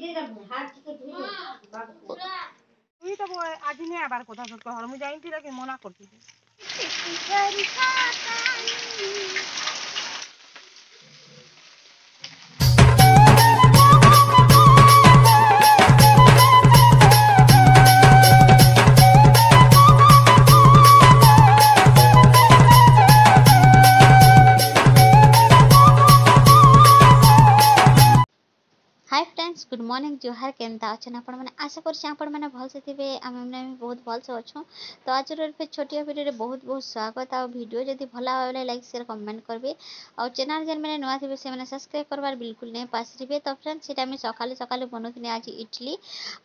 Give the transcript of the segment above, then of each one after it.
তুই তো আজ নিয়ে আবার কথা কহর মু যাইছিল কি মনা করছিস हाय फ्रेंड्स गुड मॉर्निंग जोहार केनता अच्छे आपण मैंने आशा कर भल से थे आम मैंने बहुत भल से अच्छु तो आज फिर छोटिया वीडियो बहुत बहुत स्वागत आ वीडियो जब भल आए लाइक शेयर कमेंट करेंगे और चैनल जेन मैंने नुआ थे से मैंने सब्सक्राइब करवार बिल्कुल नहीं पासरे तो फ्रेंड्स से मुझे सकालू सकालू बनौनी आज इडली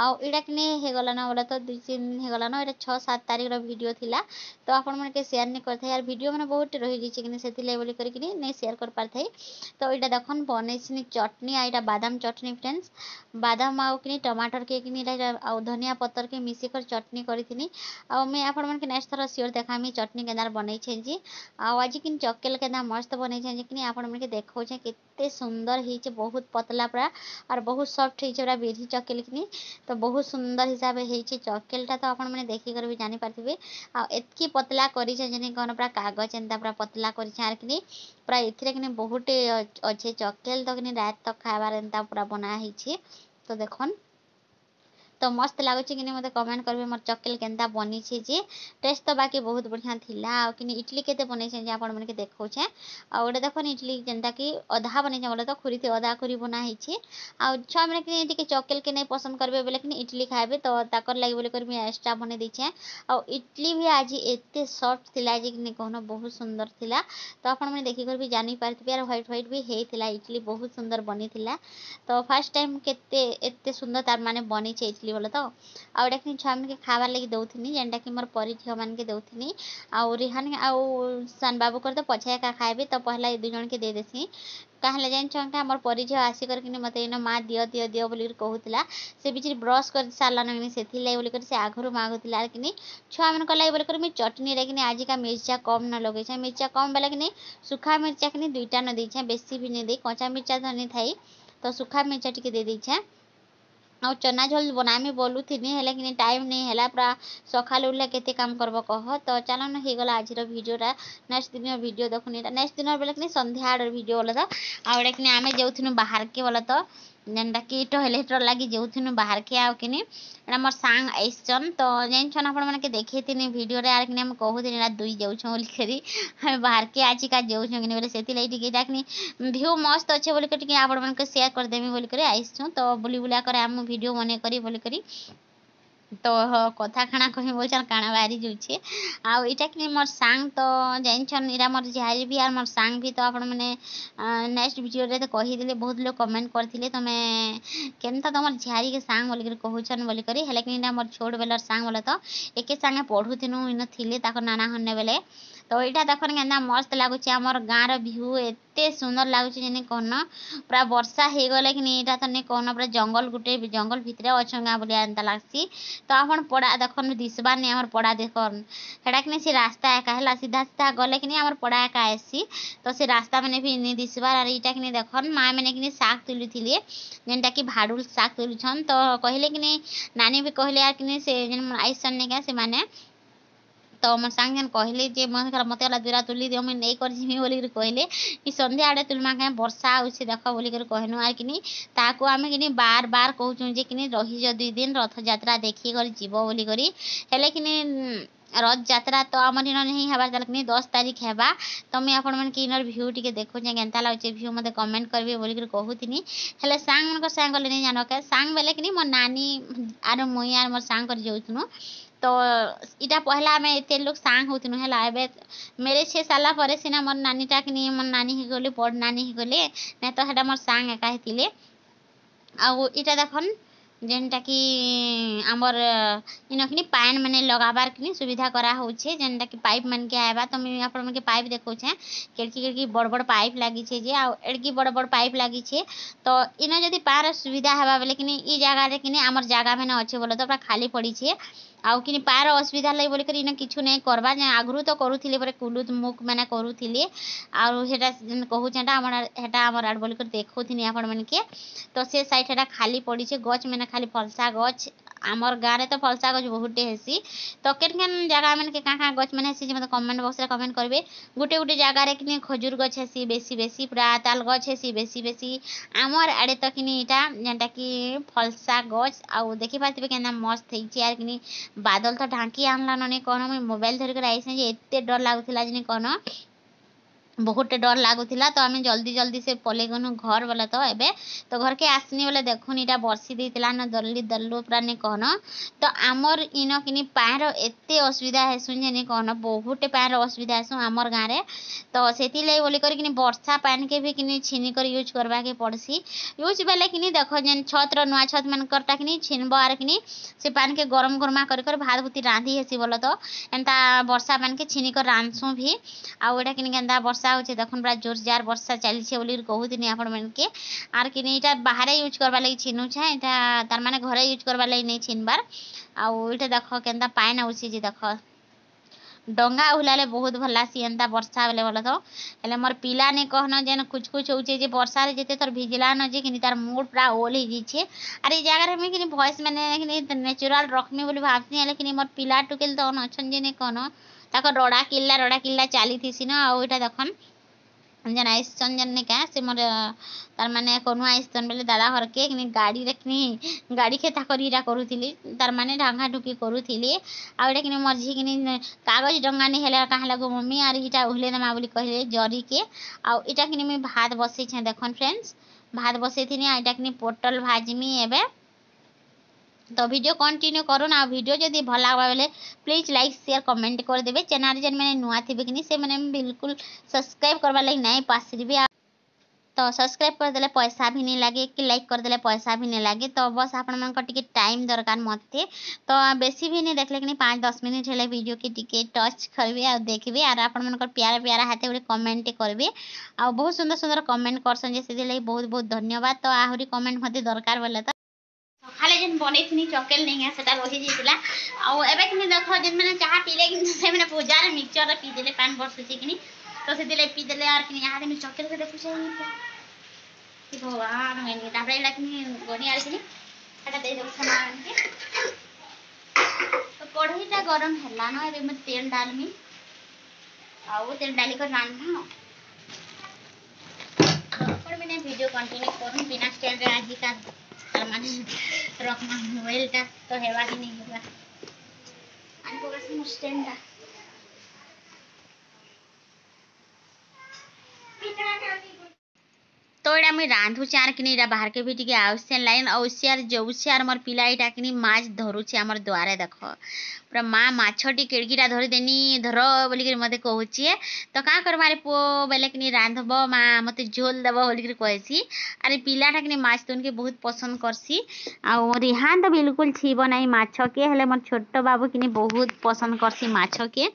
आईटा कि गला ना बोला तो 2 3 दिन होगला ना ये 6-7 तारीख वीडियो थिला तो आपण मैंने शेयर नहीं करते यार वीडियो मैंने बहुत रही जाइए से नहीं शेयर कर पारे तो यहाँ देखन बनई चटनी आईटा बादाम चटनी फ्रेंड्स बादाम आउ कि टमाटर के धनिया पत्तर के मिसिकर चटनी करी मैं आपण मन के नेक्स्ट थर सियोर देखामी चटनी केदार बनई जी आज कि चकेल केदा मस्त बनई कि आपण मन के देखो केते सुंदर होइछे बहुत पतला पूरा और बहुत सॉफ्ट होइछे बिरही चकेल कि तो बहुत सुंदर हिसाब से चकेलटा तो आपण मैंने देखिकर भी जानी पारे आतकी पतला करी कौन पूरा कागज एंता पूरा पतला कर पूरा ए बहुत अच्छे चकेल तो कि रात तक खाबार एंता पूरा बना है तो देखन तो मस्त लगुच कि मत कमेंट करेंगे मोर चकेल केनता बनी जे टेस्ट तो बाकी बहुत बढ़िया थिला कि इडली केते बनै छे आपण मन के देखौछे आ ओडे देखन इडली जेंता कि अधा बनै छे बोले तो खुरी थे अधा खुरी बना है आ छुआ मैंने कि टिके चकेल के नहीं पसंद करबे बोले कि इडली खाबे तो ताकर लागि बोले कर मैं एक्स्ट्रा बने दी छे आ इडली भी आज एते सॉफ्ट थिला जे कि कहनो बहुत सुंदर थिला तो आपण मैंने देखि कर भी जानी पारथि यार व्हाइट व्हाइट भी हेथिला इडली बहुत सुंदर बनी थिला तो फर्स्ट टाइम केते एते सुंदर तार माने बनी छे इडली बोले तो आउटा कि छुआ मन के खाबार लगी दौनी जेनटा कि मोर परी झील मान के दौनी आउ रिहान आउ सान बाबू कर तो पछे का खाए तो पहला ये 2 जन के दे देसी कहले जान छंटा मोर परी झील आसी कर कि मते इन माँ दियो दियो दियो बोली कहूला से बिच ब्रश कर सारा नगनी से बोली कर से आघरु मागुला कि छुआ मन को बोले कर चटनी रे कि आज का मिर्चा कम न लगे छे मिर्चा कम बेला कि सुखा मिर्चा कि 2टा न दी छे बेसी भी नहीं दे कच्चा मिर्चा धनी थाई तो सुखा मिर्चा टिके दे दी छे और चना झोल बनामी बोलू थी कि टाइम नहीं है पूरा सकाल उठले केते काम करब कह तो चलो न हो गला आज वीडियोटा नेक्स्ट दिन वीडियो देखुनी नेक्स्ट दिन बोले कि संध्या आड़ वीडियो बोले तो आउटा कि आम जाऊँ बाहर के बोले तो जेनटा कि टॉयलेटर लगी जाऊँ बाहर के आउ कि मोर सांग आईसन तो जान आपण मैंने देखे थी वीडियो यार कि कहूँ दुई जाऊँ बोलिकी हमें बाहर के आज का जाऊँ कि बोले से भ्यू मस्त अच्छे बोलिक आपण मन शेयर करदेमी बोलिक आईसु तो बुली बुला कर आम वीडियो बने करी बोलिक तो कथा खाना कही बोल काना बाहरी जाऊे आईटा कि मोर सांग तो जान इरा मोर झारी भी और मोर सांग भी तो आपण मैंने नेक्स्ट वीडियो रे तो कहीदे बहुत लोग कमेंट करते तो मैं केनता तुम झारी के सांग बोलिक कहून बोलिक कि मोर छोट बेलर सांग बोले तो एक सांगे पढ़ुनु इन थे नाना हन्ने बेले तो यहाँ देखन के मस्त लगुच आमर गाँव भ्यू एते सुंदर लगुच कहन पूरा वर्षा हो गले कि यहाँ तो नहीं कहन पूरा जंगल गुटे जंगल भितर अच्छा गाँ बोलिया एंता लगसी तो आप पड़ा देखन दिशबार नहीं आम पड़ा देखन हेटा कि से रास्ता एका है सीधा सीधा गले कि आम पड़ा एका आसी तो से रास्ता मैंने भी नहीं दिशबार और यहाँ कि देखन माँ मैंने कि शाग तुली थी जेनटा कि भाडुल शाग तुलुछन तो कहले कि नानी भी कहले यार कि से आईसन नहीं क्या से माने तो मोर सांग जन कहले जे मत वाला दूरा तुली दियो मुझे नहीं करजिमी बोली कहले कि संध्या आड़े तुलमा क्या वर्षा आउे देख बोलिक कहनु आर कि ताकू आम कि बार बार कहूँ जे कि रही 2 दिन रथ यात्रा देखिक जीव बोलिक हेले कि रथ यात्रा तो आमर इन नहीं हबार कि 10 तारीख है तो मुझे आपण मन के इनर भ्यू टे देखो केनता लगे भ्यू मत कमेंट करेंगे बोलिक कहूनी हेले सांग मन सांग नहीं जान क्या सांग बेले कि मोर नानी आर मुई आर मोर सांग कर जाऊँ तो इटा पहला आम एत लोग सांग होतीनु है मेरे 6 साल पर सीना मोर नानीटा कि मोर नानी ही गले बड़ नानी ही गले नहीं तो हेटा मोर सांग एका हेतिले आउ इटा देखन जेनटा कि आमर इन कि पान मैंने लगाबार कि सुविधा करा होचे जेनटा कि पाइप मन के आएबा तो मुझे आपण मन के पाइप देखौछे केड़की केड़की बड़ बड़ पाइप लागी छे जे आ एड़की बड़ बड़ पाइप लागी छे तो इन जदि पार सुविधा हेबा बेले कि ई जगह रे कि आमर जगह में अच्छे बोले तो खाली पड़ी छे आउ कि पार असुविधा लगे बोलिक इन किछु नहीं करबा आगु तो करूथिले पर कुलुत मुख मैंने करूथिले आउ हेटा कहूछेटा हमर हेटा हमर आड बोलिक देखौथिनी आपण मन के तो से साइड हेटा खाली पड़ी छे गछ मैंने खाली फलसा गछ आमर गाँव रे तो फलसा गछ बहुते हेसी तो केन केन जगह मन के कहाँ गछ मैंने हेसी मतलब कमेंट बॉक्स रे कमेंट करबे गुटे गुटे जगह रे कि खजूर गछ हेसी बेसी बेसी पूरा ताल गछ हेसी बेसी बेसी आमर आड़े तो कि इटा जेनटा कि फलसा गछ आउ देखि पाथिबे केना मस्त हेछि यार कि बादल तो ढांकी आनला नने कहनो मुई मोबाइल धरिक आइसे जे एते डर लागुथिला जे कहनो बहुत डर लागुथिला तो आम जल्दी जल्दी से पले गनु घर बोले तो एबे तो घर के आसनी बोले देखुन इटा बर्षी देला न दल्ली दल्लू पूरा नहीं कहन तो आमर इन कि पाएर एते असुविधा है सुन नहीं कहन बहुत पाएर असुविधा है आमर गाँव में तो से बोलिकर कि वर्षा पान के भी कि छीनी कर यूज करवा के पड़सी यूज बेले कि देख जेन छत नुआ छत मनकरटा कि छीनब आर कि से पान के गरम गरमा कर भात भूति रांधि हेसी बोल तो एंता वर्षा पान के छीनी कर रांधसु भी आउ एटा कि केन्ता वर्षा होचे देखुन पूरा जोर जार वर्षा चलीछे बोली कहूथिनी आपण मन के आर कि इटा बाहर यूज करबा लगी छीनु छे इटा तार माने घरे यूज करबा लगी नहीं छीनबार आउ इटा देख केन्ता पाइन आउसी जे देख डंगा उहलाले बहुत भल लासी एंता वर्षा बेले बोल तो हेले मोर पिला ने कहन जेन कुछ कुछ होचे जे वर्षा रे जेते तोर भिजला न जे कि तार मूड पूरा ओल ही छे अरे जगह रे में कि वॉइस मैंने कि नेचुरल रखमी बोली भाबती है लेकिन मोर पिला टुकेल तो अछन जे ने कहन ताको रड़ा किल्ला चली थी ना आउ इटा देखन जन आइसन जन क्या से मोर तार माने कोनो आइसन बेले दादा घर के गाड़ी रखनी गाड़ी खेता करीरा करूथिली तार माने ढांगा ढुकी करूथिली आ एटा कि मोर झी कि कागज डंगा नहीं हेले कहाँ लगो मम्मी आर इटा उहले दमा बोली कहले जरी के आ इटा कि मुई भात बसई छे देखन फ्रेंड्स भात बसई थी आ इटा कि पोटल भाजमी एबे तो वीडियो कंटिन्यू करूँ ना वीडियो जदि भल लगा बेले प्लीज लाइक शेयर कमेंट कर देबे चैनल जन मैंने नुआ थे कि से मैंने बिल्कुल सब्सक्राइब करवा लगी नहीं पासरी तो सब्सक्राइब कर देले पैसा भी नहीं लगे कि लाइक कर देले पैसा भी नहीं लगे तो बस आपण मन टिके टाइम दरकार मते तो बेसी भी नहीं देखले कि 5-10 मिनट हेले वीडियो के टिके टच करबे आ देखबे और आपण मन प्यारा प्यारा हाथे गोटे कमेंट करबे आ बहुत सुंदर सुंदर कमेंट करसन जे से बहुत बहुत धन्यवाद तो आहरी कमेंट मते दरकार बोले तो खाली जेन बनई चकेल नहीं है सेटा रही जाइला आउ एबे कि देख जेन मैंने चाह पीले कि से मैंने पूजा रे मिक्सचर रे पी देले पान बरसुची कि तो से दिले पी देले और कि यहाँ में चकेल के देखु छै कि भगवान मैंने तापरे लाकनी गनी आर कि एटा दे दो सामान के तो कढ़ईटा गरम हैला न एबे मैं तेल डालमी आउ तेल डाली कर रांधना और मैंने वीडियो कंटिन्यू करूं बिना स्टैंड रे आज का माने रखना मोबाइल टा तो हेवा ही नहीं होगा आनको बस स्टैंड टा तो एटा मुई रांधु चार कि बाहर के भी टिके आवश्य लाइन अवश्य जौसे आर मोर पिला एटा कि माछ धरुचे हमर द्वारे देख पूरा माँ माछटी केड़कीटा धरी देनी धर बोलिक मते कहूचे तो का करबा रे पो बेले कि रांधब माँ मते झोल देव बोलिक कहसी अरे पिलाटा कि माछ तुन के बहुत पसंद करसी आ रिहान तो बिल्कुल छीब नहीं माछ के हेले मोर छोट बाबू कि बहुत पसंद करसी माछ के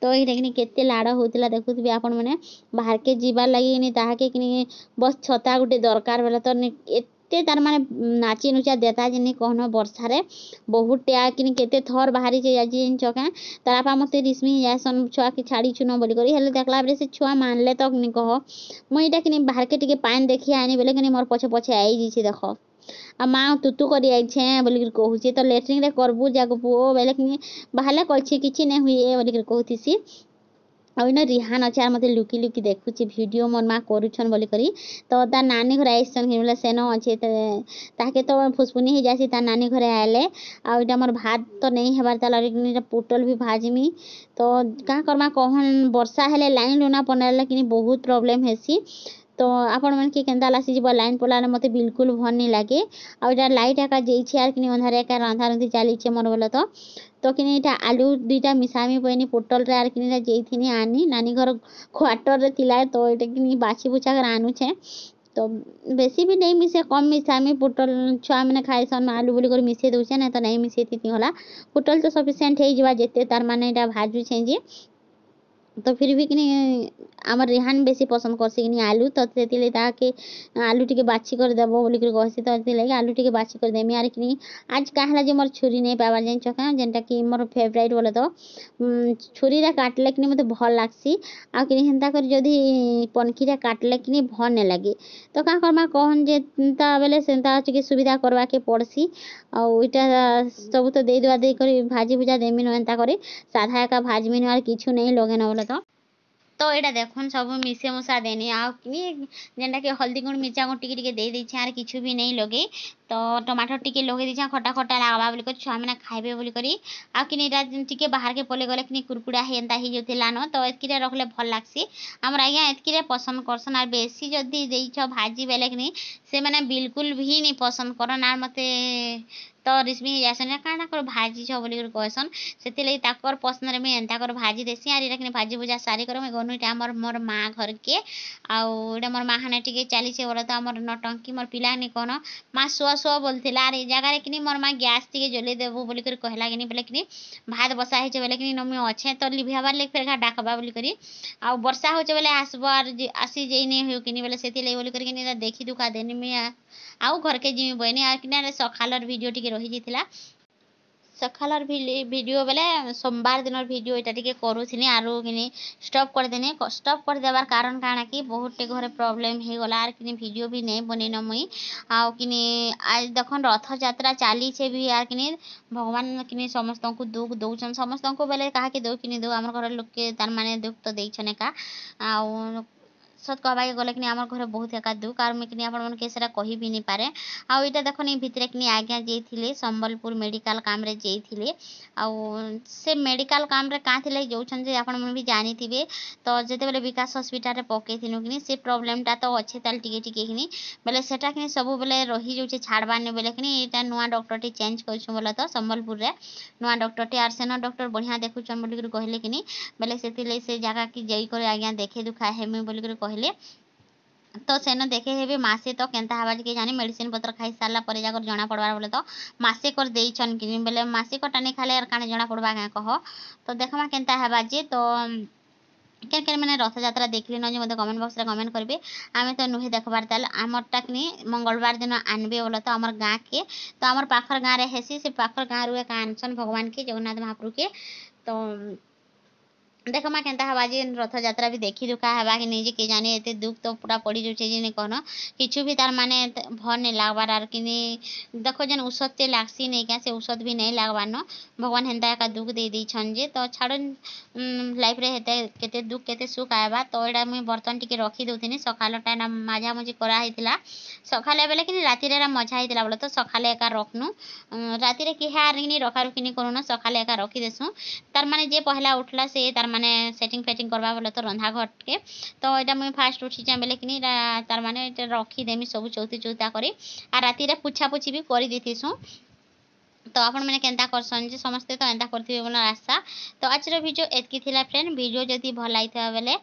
तो ये केते लाड़ होता देखुबे आपण मैंने बाहर के जीवार लगे ताके कि बस छता गुटे दरकार बेले तो एते तार माने नाची नुचा देता जे कहन वर्षा रे बहुत टेआ कि केते थर बाहरी जाइन चका तारापा मते रिश्मी जासन छुआ के छाड़ी चुन बोली करी हेले देखला बेले से छुआ मानले तक नहीं कह मुईटा कि बाहर के टिके पानी देखी आनी बेले कि मोर पछे पछे आई जी देख आ माँ तुतु करी आइछे बोलिक कहूचे तो लेट्रिन रे करबू जागो पुओ बेले कि बाहले कहछे किछि नहीं हुए बोलिक कहूथिसी और रिहान अच्छे आर मते लुकी लुकी देखुची वीडियो मोर माँ करुछन बोली करी तो तार नानी घर आइसन कि सेन अच्छे ताके तो फुसफुनी हो जासी तार नानी घर आएले आ मोर भात तो नहीं हेबार ताला पुटल भी भाजमी तो क्या करमा कहन वर्षा हेले लाइन लुना पड़े कि बहुत प्रॉब्लम हेसी तो आपण मन के केंदा लासी जीव लाइन पड़ाने मते बिल्कुल भल नहीं लगे आ लाइट एका जाइए आर कि अंधारे एका रंधा रंधी चलीछे मोर बोले तो कि आलू दुईटा मिसामी पईनी पोटल रे आर कि जाइथिनी आनी नानी घर क्वार्टर रे थिला तो एटा कि बाछी बुछा कर आनुछे तो बेसी भी नहीं मिसे कम मिसामी पुटल छुआ मैंने खाएसन आलू बोली कर मिसे दउछे ना तो नहीं मिसे थी होला पुटल तो सफिशिएंट हो जावा जेते तार माने एटा भाजू छे जे तो फिर भी कि आमर रेहान बेसी पसंद करसी कि आलू तो से ताके आलू टिके बाछी कर देव बोलिक कहसी तो लगे आलू टिके बाछी कर देमी आर कि आज कहला जे मोर छुरी नहीं पाबार जान चका जेनटा कि मोर फेवरेट बोले तो छुरी रे काटले कि मते भल लागसी आ कि हेंता कर जदी पनखी रे काटले कि भल नहीं लगे तो का करमा कहन जे ता बेले सेंता के सुविधा करवा के पड़सी आ इटा सब तो दे दुआ दे कर भाजी भुजा देमी न एंता करे साधा एका भाजमी न आर किछु नहीं लगे न बोले तो यहाँ देखुन सब मिसे मुसा देनी जेनटा कि हल्दी गुण मिर्चा गुण टिके दे दी आर किछु भी नहीं लगे तो टमाटर टिके लगे दी खटा खटा लागवा बोलिक छुआ मैंने खाइबे बोलिक टिके बाहर के पले गले कि कुरकुड़ा हेन्ता ही जाता न तो एतकी रखले भल लागसी आमर आज्ञा एतकी पसंद करसन आर बेसी जदि देछ भाजी बेले कि से मैंने बिल्कुल भी नहीं पसंद करन आर मते तो रिश्मी हो जासन काଣା कर भाजी छ बोली कहसन से ताकर पसंद रे मैं एंता कर भाजी देसी आर इरा भाजी भुजा सारी कर मैं गनु इटा मोर माँ घर के आउ इटा मोर माँ हाने टिके चली से बोला तो आमर नटंकी मोर पिला नहीं कहन माँ शुआ शुआ बोलथिला आर ए जगह कि मोर माँ गैस टिके जले देबू बोली कहला कि बोले कि भात बसा है बोले कि नमी अच्छे तो लिभाबार लेक फेर डाकबा बोली करी आ वर्षा हो बोले आसबार आसी जाई नहीं हो कि बोले से बोली कर देखी दुखा देनी मैं आउ घर के जिमी बहनी आर कि सखालर वीडियो टिके रही जाइतिला सखालर वीडियो बेले सोमवार दिन वीडियो यहाँ टिके करूनी आरु कि स्टॉप कर देने स्टॉप कर देवार कारण काଣା कि बहुत टे घरे प्रॉब्लम हो गला आर कि वीडियो भी नहीं बनेन मुई आउ कि आज देखन रथ यात्रा चली छे भी आर कि भगवान कि समस्त को दुख दौन समस्त को बेले कहा कि दो कि दो आम घर लोक के तार माने दुख तो देछन एका आउ सत कहबाके गले कि आम घर बहुत एका दुख आर मुझे आपके सेटा कही भी नहीं पारे आउ इटा देखनी भितर कि आज्ञा जाइए संबलपुर मेडिकल काम रे जाइए आउ से मेडिकल काम रे कहाँ थे जाऊन जे आप भी जानी थे तो जिते विकास हस्पिटाल पकई थी कि से प्रोब्लेमटा तो अच्छे ताल टिके टिके कि बेले सेटा कि सब बेले रही जाऊे छाड़बार बेले कि यहाँ नुआ डॉक्टर टी चेंज कर बोले तो संबलपुर रे नुआ doctor T R Sen doctor बढ़िया देखुन बोलिक कहले कि बेले से जगह कि जाइकर आज्ञा देखे दुखा हेमी बोलिक कहले तो सेन देखे हे मासे तो केनता हवा के जानी मेडिसिन पत्र खाई सारा पर जाकर जना पड़वार बोले तो मासे कर देछन कि बेले मासे कटा नहीं खाले काने जना पड़वा क्या कह तो देखमा केनता हवा जे तो क्या मैंने रथ यात्रा देखली न मत कमेंट बॉक्स रे कमेंट करेंगे आम तो नुहे देखबार ताल आमरटा कि मंगलवार दिन आनबे बोले तो आमर गाँ के तो आमर पाखर गाँव रे हेसी से पाखर गाँव रू आनसन भगवान के जगन्नाथ महाप्रभु के तो देखमा केनता हवा जे रथ यात्रा भी देखी दुखा हवा कि नहीं के जाने एते दुख तो पूरा पड़ी जाऊे जे कहन किछु भी तार माने भर नहीं लागबार आर कि देखो जेन औषध ते लागसी नहीं क्या से औषध भी नहीं लागबार न भगवान हेन्ता एका दुख दे देछन जे तो छाड़न लाइफ रे हेते केते दुख केते सुख आएबा तो एटा मुई बर्तन टिके रखी दउथिनी सकालटा ना मजा मजी करा हेतिला सकाले बेले कि राति रे मजा हेतिला बोले तो सकाले एका रखनु राति रे कि हार कि रखा रुखी करूना सकाले एका रखी देसु तार माने जे पहला उठला से तार माने सेटिंग फेटिंग करवा बोले तो रंधा घर के तो यहाँ मुझे फास्ट उठी जाए बेले कि तार माने रखीदेमी सब चौथी चौथा कर राति रे पुछा पुछी भी कर देसु तो आपण मैंने केनता करसन जे समस्ते तो एंता करथिबे बोला आशा तो आज वीडियो एतकी थिला फ्रेंड वीडियो जदि भल लागिथा बेले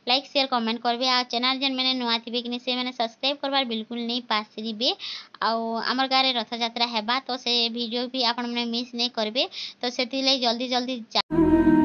लाइक शेयर कमेंट करबे आ चैनल जेन मैंने नुआ थिबे कि से मैंने सब्सक्राइब करबार बिल्कुल नहीं पासरिबे आउ आमर गाँव रे रथ यात्रा हेबा तो से वीडियो भी आपण मैंने मिस नहीं करबे तो सेति जल्दी जल्दी